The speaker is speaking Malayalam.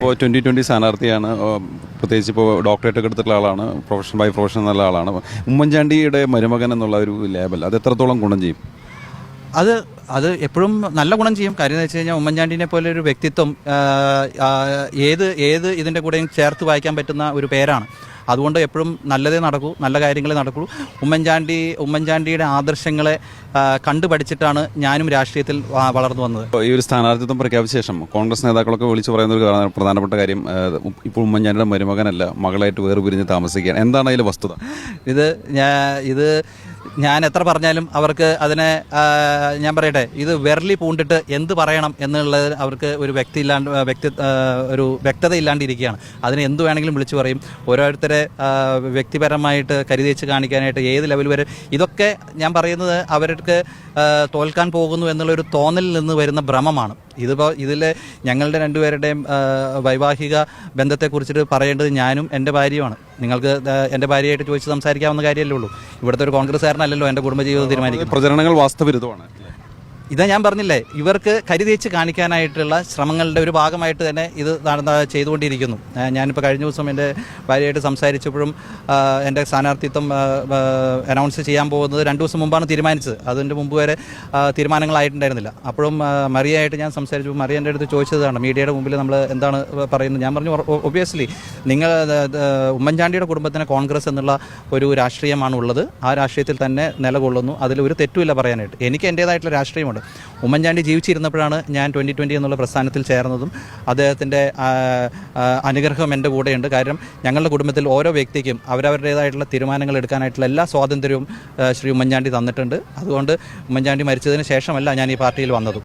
ഇപ്പോൾ 2020 സ്ഥാനാർത്ഥിയാണ്. പ്രത്യേകിച്ച് ഇപ്പോൾ ഡോക്ടറേറ്റ് ഒക്കെ എടുത്തിട്ടുള്ള ആളാണ്. ബൈ പ്രൊഫഷൻ എന്നുള്ള ആളാണ്. ഉമ്മൻചാണ്ടിയുടെ മരുമകൻ എന്നുള്ള ഒരു ലേബൽ അത് എത്രത്തോളം ഗുണം ചെയ്യും? അത് എപ്പോഴും നല്ല ഗുണം ചെയ്യും. കാര്യം എന്ന് വെച്ച് കഴിഞ്ഞാൽ ഉമ്മൻചാണ്ടിനെ പോലെ ഒരു വ്യക്തിത്വം ഏത് ഇതിൻ്റെ കൂടെയും ചേർത്ത് വായിക്കാൻ പറ്റുന്ന ഒരു പേരാണ്. അതുകൊണ്ട് എപ്പോഴും നല്ലതേ നടക്കൂ, നല്ല കാര്യങ്ങളെ നടക്കൂ. ഉമ്മൻചാണ്ടിയുടെ ആദർശങ്ങളെ കണ്ടുപഠിച്ചിട്ടാണ് ഞാനും രാഷ്ട്രീയത്തിൽ വളർന്നു വന്നത്. ഈ ഒരു സ്ഥാനാർത്ഥിത്വം പ്രഖ്യാപിച്ച ശേഷം കോൺഗ്രസ് നേതാക്കളൊക്കെ വിളിച്ചു പറയുന്ന ഒരു പ്രധാനപ്പെട്ട കാര്യം, ഇപ്പോൾ ഉമ്മൻചാണ്ടിയുടെ മരുമകനല്ല, മകളായിട്ട് വേർപിരിഞ്ഞ് താമസിക്കുകയാണ്. എന്താണ് അതിലെ വസ്തുത? ഇത് ഞാൻ എത്ര പറഞ്ഞാലും അവർക്ക് അതിനെ ഞാൻ പറയട്ടെ, ഇത് വിരലി പൂണ്ടിട്ട് എന്ത് പറയണം എന്നുള്ളത് അവർക്ക് ഒരു ഒരു വ്യക്തത ഇല്ലാണ്ടിരിക്കുകയാണ്. അതിന് എന്ത് വേണമെങ്കിലും വിളിച്ചു പറയും. ഓരോരുത്തരെ വ്യക്തിപരമായിട്ട് കരുതേച്ച് കാണിക്കാനായിട്ട് ഏത് ലെവൽ വരെ, ഇതൊക്കെ ഞാൻ പറയുന്നത് അവർക്ക് തോൽക്കാൻ പോകുന്നു എന്നുള്ളൊരു തോന്നലിൽ നിന്ന് വരുന്ന ഭ്രമമാണ്. ഇതിൽ ഞങ്ങളുടെ രണ്ടുപേരുടെയും വൈവാഹിക ബന്ധത്തെക്കുറിച്ചിട്ട് പറയേണ്ടത് ഞാനും എൻ്റെ ഭാര്യയുമാണ്. നിങ്ങൾക്ക് എൻ്റെ ഭാര്യയായിട്ട് ചോദിച്ച് സംസാരിക്കാവുന്ന കാര്യമല്ലേ ഉള്ളൂ. ഇവിടുത്തെ ഒരു കോൺഗ്രസ്സുകാരനല്ലല്ലോ എൻ്റെ കുടുംബജീവിതം തീരുമാനിക്കും. പ്രചരണങ്ങൾ വാസ്തവവിരുദ്ധമാണ്. ഇതാ ഞാൻ പറഞ്ഞില്ലേ, ഇവർക്ക് കരുതേച്ച് കാണിക്കാനായിട്ടുള്ള ശ്രമങ്ങളുടെ ഒരു ഭാഗമായിട്ട് തന്നെ ഇത് ചെയ്തുകൊണ്ടിരിക്കുന്നു. ഞാനിപ്പോൾ കഴിഞ്ഞ ദിവസം എൻ്റെ ഭാര്യയായിട്ട് സംസാരിച്ചപ്പോഴും എൻ്റെ സ്ഥാനാർത്ഥിത്വം അനൗൺസ് ചെയ്യാൻ പോകുന്നത് 2 ദിവസം മുമ്പാണ് തീരുമാനിച്ചത്. അതിൻ്റെ മുമ്പ് വരെ തീരുമാനങ്ങളായിട്ടുണ്ടായിരുന്നില്ല. അപ്പോഴും മറിയായിട്ട് ഞാൻ സംസാരിച്ചു. മറിയ എൻ്റെ അടുത്ത് ചോദിച്ചതാണ്, മീഡിയയുടെ മുമ്പിൽ നമ്മൾ എന്താണ് പറയുന്നത്. ഞാൻ പറഞ്ഞു, ഒബ്വിയസ്ലി നിങ്ങൾ ഉമ്മൻചാണ്ടിയുടെ കുടുംബത്തിന് കോൺഗ്രസ് എന്നുള്ള ഒരു രാഷ്ട്രീയമാണ് ഉള്ളത്. ആ രാഷ്ട്രീയത്തിൽ തന്നെ നിലകൊള്ളുന്നു. അതിലൊരു തെറ്റുമില്ല പറയാനായിട്ട്. എനിക്ക് എൻ്റേതായിട്ടുള്ള രാഷ്ട്രീയമുണ്ട്. ഉമ്മൻചാണ്ടി ജീവിച്ചിരുന്നപ്പോഴാണ് ഞാൻ 2020 എന്നുള്ള പ്രസ്ഥാനത്തിൽ ചേർന്നതും. അദ്ദേഹത്തിൻ്റെ അനുഗ്രഹം എൻ്റെ കൂടെയുണ്ട്. കാരണം ഞങ്ങളുടെ കുടുംബത്തിൽ ഓരോ വ്യക്തിക്കും അവരവരുടേതായിട്ടുള്ള തീരുമാനങ്ങൾ എടുക്കാനായിട്ടുള്ള എല്ലാ സ്വാതന്ത്ര്യവും ശ്രീ ഉമ്മൻചാണ്ടി തന്നിട്ടുണ്ട്. അതുകൊണ്ട് ഉമ്മൻചാണ്ടി മരിച്ചതിന് ശേഷമല്ല ഞാൻ ഈ പാർട്ടിയിൽ വന്നതും.